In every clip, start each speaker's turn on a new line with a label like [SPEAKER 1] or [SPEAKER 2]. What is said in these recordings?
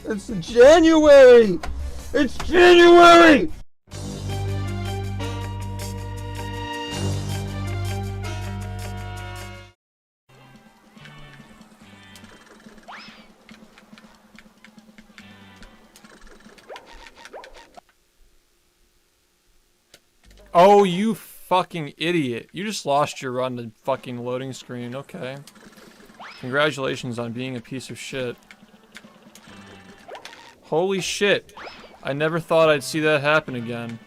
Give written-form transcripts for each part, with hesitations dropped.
[SPEAKER 1] It's January! It's January!
[SPEAKER 2] Oh, you fucking idiot. You just lost your run to fucking loading screen. Okay. Congratulations on being a piece of shit. Holy shit. I never thought I'd see that happen again.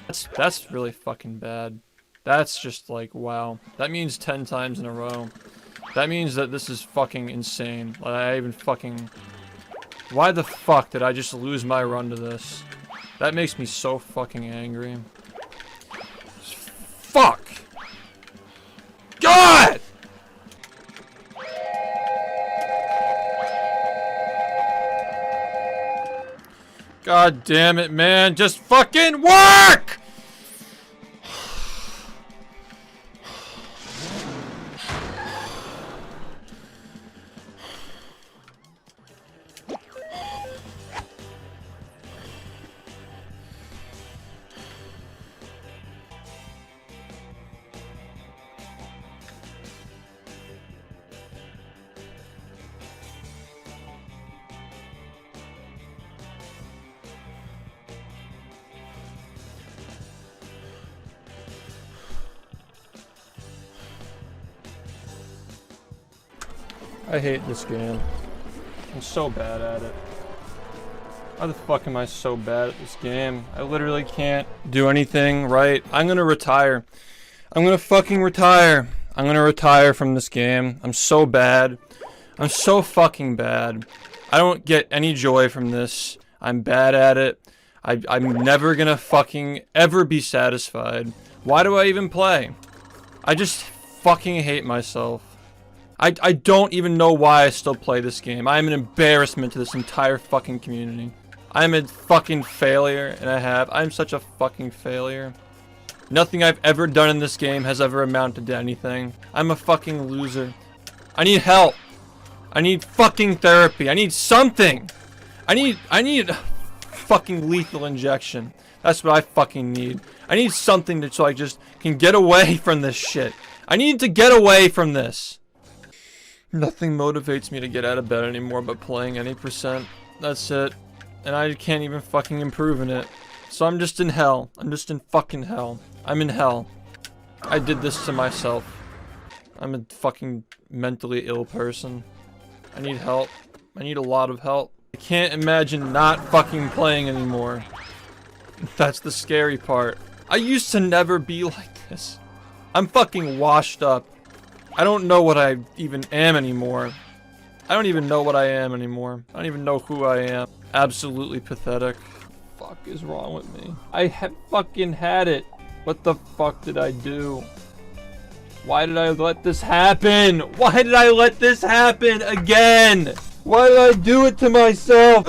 [SPEAKER 2] That's really fucking bad. That's just like, wow. That means 10 times in a row. That means that this is fucking insane. Like, I even fucking... Why the fuck did I just lose my run to this? That makes me so fucking angry. Fuck! God! God damn it, man. Just fucking work! I hate this game. I'm so bad at it. Why the fuck am I so bad at this game? I literally can't do anything right. I'm gonna retire. I'm gonna fucking retire. I'm gonna retire from this game. I'm so bad. I'm so fucking bad. I don't get any joy from this. I'm bad at it. I'm never gonna fucking ever be satisfied. Why do I even play? I just fucking hate myself. I don't even know why I still play this game. I am an embarrassment to this entire fucking community. I'm a fucking failure, and I'm such a fucking failure. Nothing I've ever done in this game has ever amounted to anything. I'm a fucking loser. I need help. I need fucking therapy. I need something. I need a fucking lethal injection. That's what I fucking need. I need something so I just can get away from this shit. I need to get away from this. Nothing motivates me to get out of bed anymore but playing any percent. That's it. And I can't even fucking improve in it. So I'm just in hell. I'm just in fucking hell. I'm in hell. I did this to myself. I'm a fucking mentally ill person. I need help. I need a lot of help. I can't imagine not fucking playing anymore. That's the scary part. I used to never be like this. I'm fucking washed up. I don't know what I even am anymore. I don't even know what I am anymore. I don't even know who I am. Absolutely pathetic. What the fuck is wrong with me? I fucking had it. What the fuck did I do? Why did I let this happen? Why did I let this happen again? Why did I do it to myself?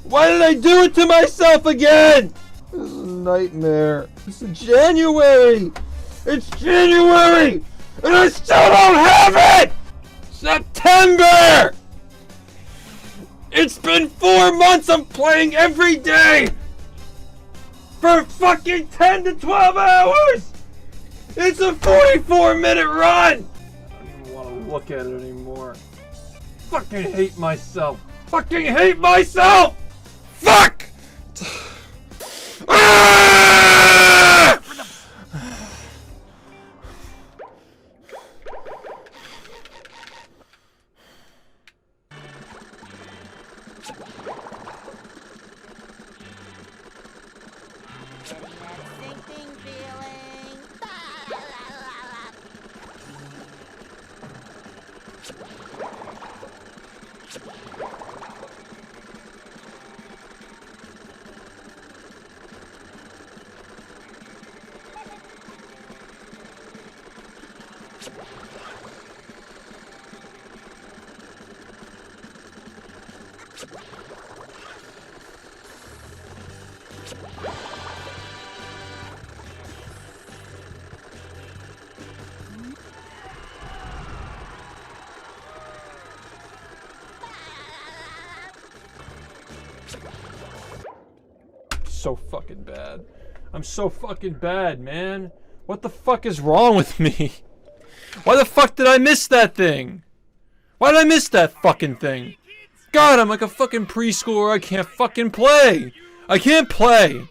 [SPEAKER 2] Why did I do it to myself again? This is a nightmare. It's January. It's January. And I still don't have it! September! It's been 4 months of playing every day! For fucking 10 to 12 hours! It's a 44-minute run! I don't even want to look at it anymore. Fucking hate myself. Fucking hate myself! Fuck! Ah! So fucking bad. I'm so fucking bad, man. What the fuck is wrong with me? Why the fuck did I miss that thing? Why did I miss that fucking thing? God, I'm like a fucking preschooler. I can't fucking play. I can't play.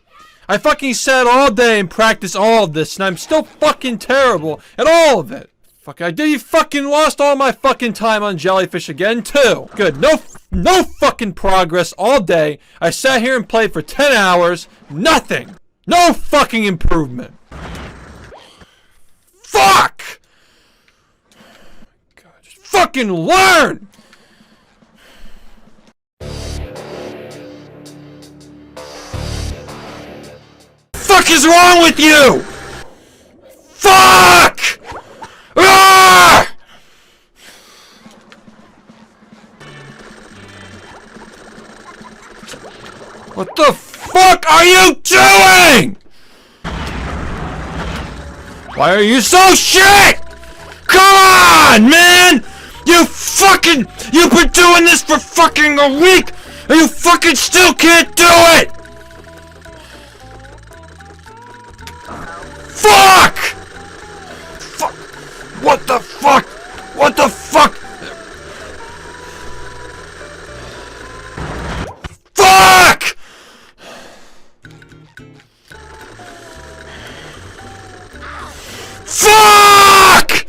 [SPEAKER 2] I fucking sat all day and practiced all of this, and I'm still fucking terrible at all of it. Fuck, you fucking lost all my fucking time on Jellyfish again, too. Good, no fucking progress all day. I sat here and played for 10 hours. Nothing. No fucking improvement. Fuck! God, just fucking learn! Fuck is wrong with you? Fuck! Ah! What the fuck are you doing? Why are you so shit? Come on, man! You've been doing this for fucking a week, and you fucking still can't do it! Fuck! Fuck! What the fuck? What the fuck? Fuck! Fuck!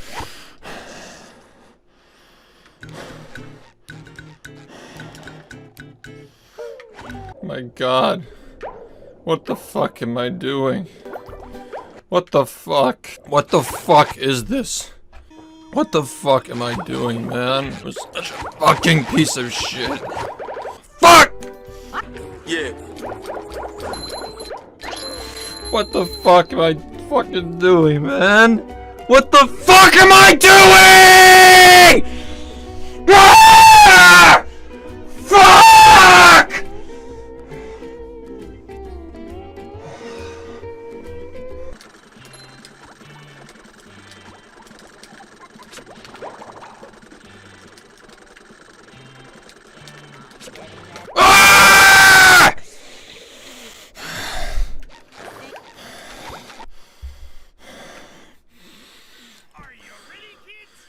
[SPEAKER 2] My God. What the fuck am I doing? What the fuck? What the fuck is this? What the fuck am I doing, man? I'm such a fucking piece of shit. Fuck!
[SPEAKER 1] Yeah.
[SPEAKER 2] What the fuck am I fucking doing, man? What the fuck am I doing? Ah! Fuck! Ah!
[SPEAKER 3] Are you ready, kids?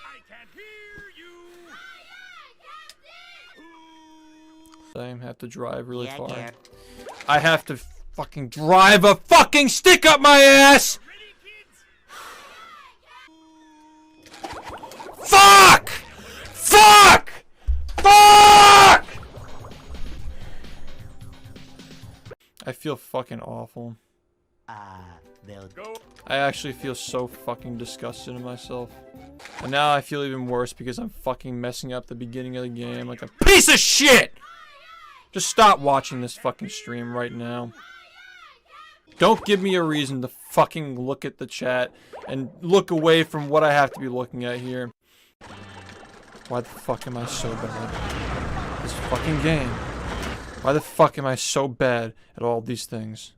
[SPEAKER 3] I can't hear you.
[SPEAKER 2] I have to drive really
[SPEAKER 4] Yeah,
[SPEAKER 2] far.
[SPEAKER 4] yeah.
[SPEAKER 2] I have to fucking drive a fucking stick up my ass!
[SPEAKER 3] Ready, kids?
[SPEAKER 2] Fuck! Fuck! Fuck! I feel fucking awful.
[SPEAKER 4] They'll
[SPEAKER 3] Go.
[SPEAKER 2] I actually feel so fucking disgusted in myself. And now I feel even worse because I'm fucking messing up the beginning of the game like a piece of shit! Just stop watching this fucking stream right now. Don't give me a reason to fucking look at the chat and look away from what I have to be looking at here. Why the fuck am I so bad at this fucking game? Why the fuck am I so bad at all these things?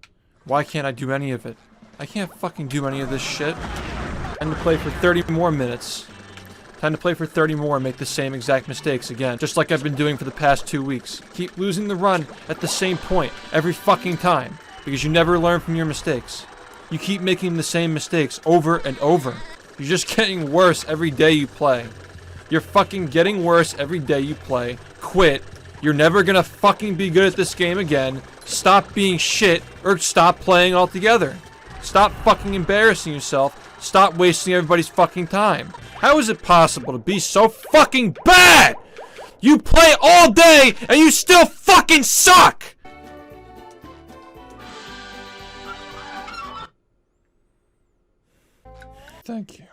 [SPEAKER 2] Why can't I do any of it? I can't fucking do any of this shit. Time to play for 30 more minutes. Time to play for 30 more and make the same exact mistakes again. Just like I've been doing for the past 2 weeks. Keep losing the run at the same point every fucking time. Because you never learn from your mistakes. You keep making the same mistakes over and over. You're just getting worse every day you play. You're fucking getting worse every day you play. Quit. You're never gonna fucking be good at this game again. Stop being shit or stop playing altogether. Stop fucking embarrassing yourself. Stop wasting everybody's fucking time. How is it possible to be so fucking bad? You play all day and you still fucking suck! Thank you.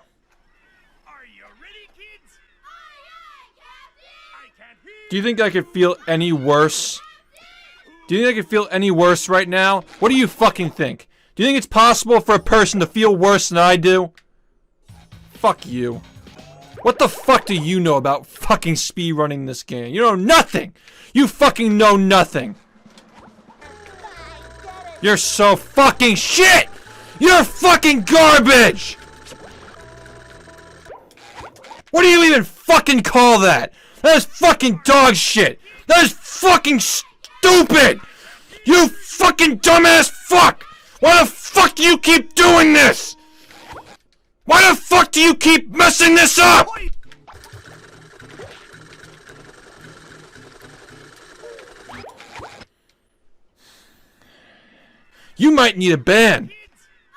[SPEAKER 3] Are you ready, kids? I can't hear.
[SPEAKER 2] Do you think I could feel any worse? Do you think I could feel any worse right now? What do you fucking think? Do you think it's possible for a person to feel worse than I do? Fuck you. What the fuck do you know about fucking speedrunning this game? You know nothing! You fucking know nothing! You're so fucking shit! You're fucking garbage! What do you even fucking call that? That is fucking dog shit! That is fucking stupid! You fucking dumbass fuck! Why the fuck do you keep doing this? Why the fuck do you keep messing this up? You might need a ban.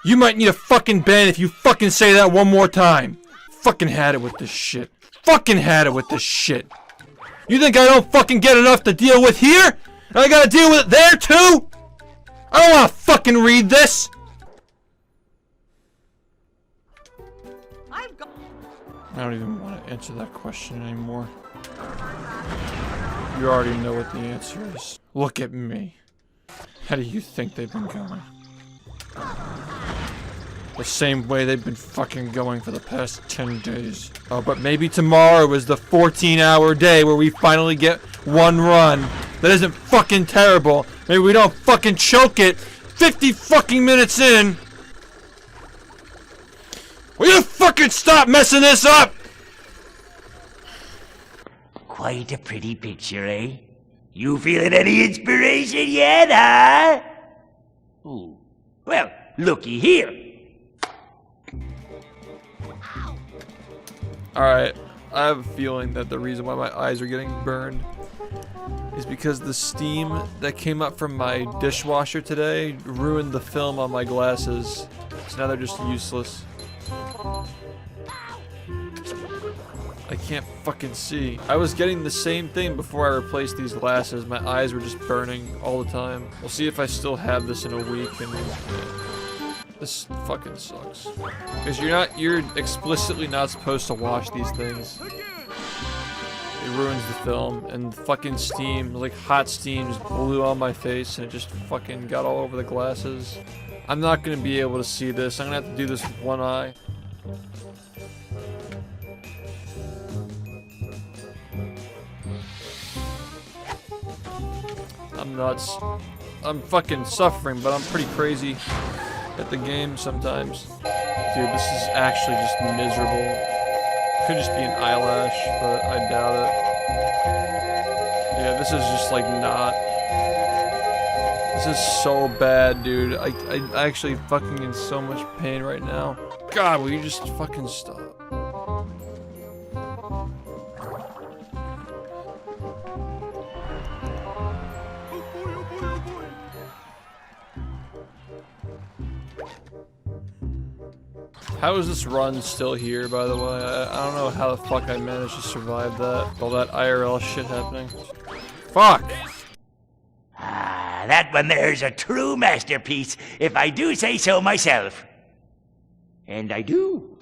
[SPEAKER 2] You might need a fucking ban if you fucking say that one more time. Fucking had it with this shit. Fucking had it with this shit. You think I don't fucking get enough to deal with here? And I gotta deal with it there too? I don't wanna fucking read this. I don't even want to answer that question anymore. You already know what the answer is. Look at me. How do you think they've been going? The same way they've been fucking going for the past 10 days. Oh, but maybe tomorrow is the 14-hour day where we finally get one run that isn't fucking terrible. Maybe we don't fucking choke it 50 fucking minutes in. Will you fucking stop messing this up?
[SPEAKER 4] Quite a pretty picture, eh? You feeling any inspiration yet, huh? Ooh. Well, looky here.
[SPEAKER 2] Alright, I have a feeling that the reason why my eyes are getting burned is because the steam that came up from my dishwasher today ruined the film on my glasses. So now they're just useless. I can't fucking see. I was getting the same thing before I replaced these glasses. My eyes were just burning all the time. We'll see if I still have this in a week. And this fucking sucks. Because you're explicitly not supposed to wash these things. It ruins the film, and fucking steam, like hot steam, just blew on my face, and it just fucking got all over the glasses. I'm not gonna be able to see this. I'm gonna have to do this with one eye. I'm nuts. I'm fucking suffering, but I'm pretty crazy at the game sometimes. Dude, this is actually just miserable. Could just be an eyelash, but I doubt it. Yeah, this is just like not. This is so bad, dude. I actually fucking in so much pain right now. God, will you just fucking stop? How is this run still here, by the way? I don't know how the fuck I managed to survive that. All that IRL shit happening. Fuck!
[SPEAKER 4] Ah, that one there's a true masterpiece, if I do say so myself. And I do.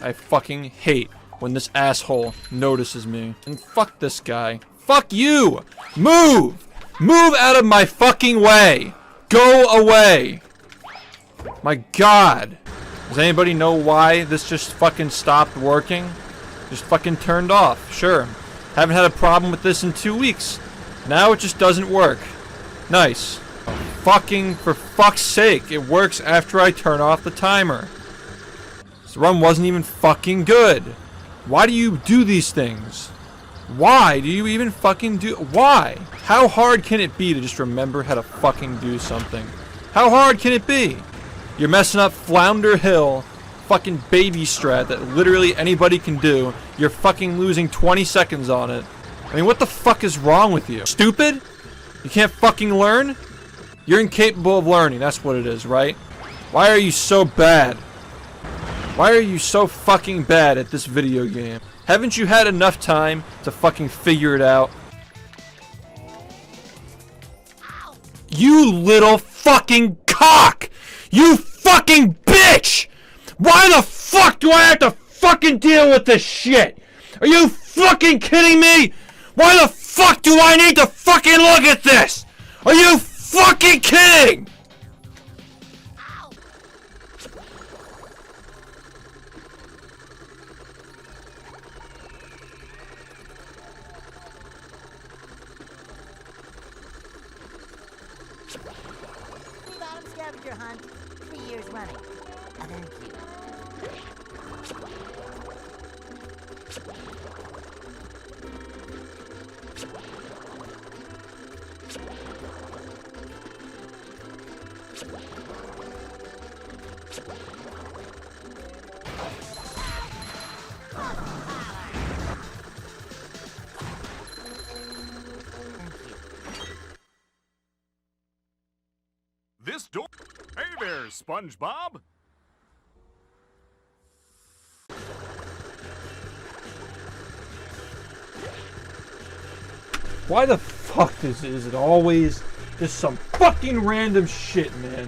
[SPEAKER 2] I fucking hate when this asshole notices me. And fuck this guy. Fuck you! Move! Move out of my fucking way! Go away! My god. Does anybody know why this just fucking stopped working? Just fucking turned off. Sure. Haven't had a problem with this in 2 weeks. Now it just doesn't work. Nice. Fucking, for fuck's sake, it works after I turn off the timer. This run wasn't even fucking good. Why do you do these things? Why do you even fucking do? Why? How hard can it be to just remember how to fucking do something? How hard can it be? You're messing up Flounder Hill, fucking baby strat that literally anybody can do. You're fucking losing 20 seconds on it. I mean, what the fuck is wrong with you? Stupid? You can't fucking learn? You're incapable of learning, that's what it is, right? Why are you so bad? Why are you so fucking bad at this video game? Haven't you had enough time to fucking figure it out? You little fucking cock! You fucking bitch! Why the fuck do I have to fucking deal with this shit? Are you fucking kidding me? Why the fuck do I need to fucking look at this? Are you fucking kidding?
[SPEAKER 5] Bottom scavenger hunt, 3 years running. Thank you.
[SPEAKER 3] This door. Hey there, SpongeBob.
[SPEAKER 2] Why the fuck is it always just some fucking random shit, man?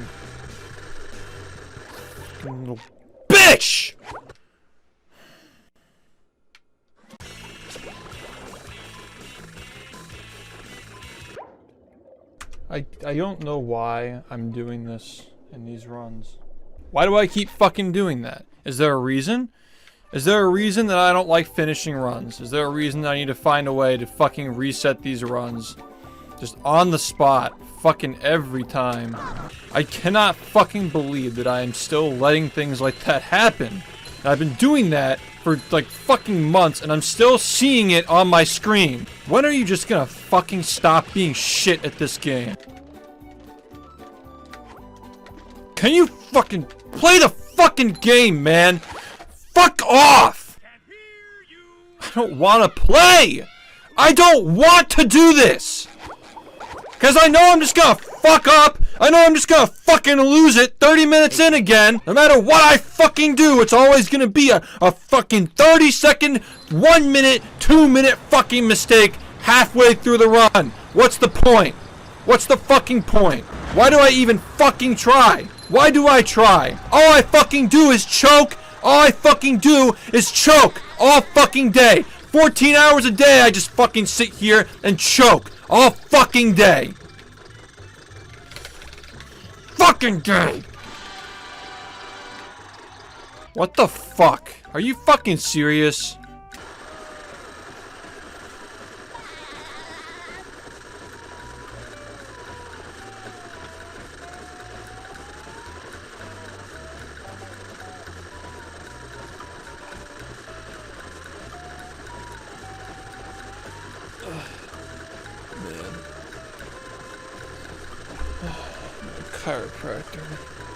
[SPEAKER 2] Fucking little bitch! I don't know why I'm doing this in these runs. Why do I keep fucking doing that? Is there a reason? Is there a reason that I don't like finishing runs? Is there a reason that I need to find a way to fucking reset these runs? Just on the spot, fucking every time. I cannot fucking believe that I am still letting things like that happen. I've been doing that for like fucking months and I'm still seeing it on my screen. When are you just gonna fucking stop being shit at this game? Can you fucking play the fucking game, man? Fuck off! I don't want to play! I don't want to do this! Cause I know I'm just gonna fuck up. I know I'm just gonna fucking lose it 30 minutes in again. No matter what I fucking do, it's always gonna be a fucking 30-second, 1 minute, 2 minute fucking mistake halfway through the run. What's the point? What's the fucking point? Why do I even fucking try? Why do I try? All I fucking do is choke. All I fucking do is choke all fucking day. 14 hours a day I just fucking sit here and choke. All fucking day. Fucking day. What the fuck? Are you fucking serious? Chiropractor.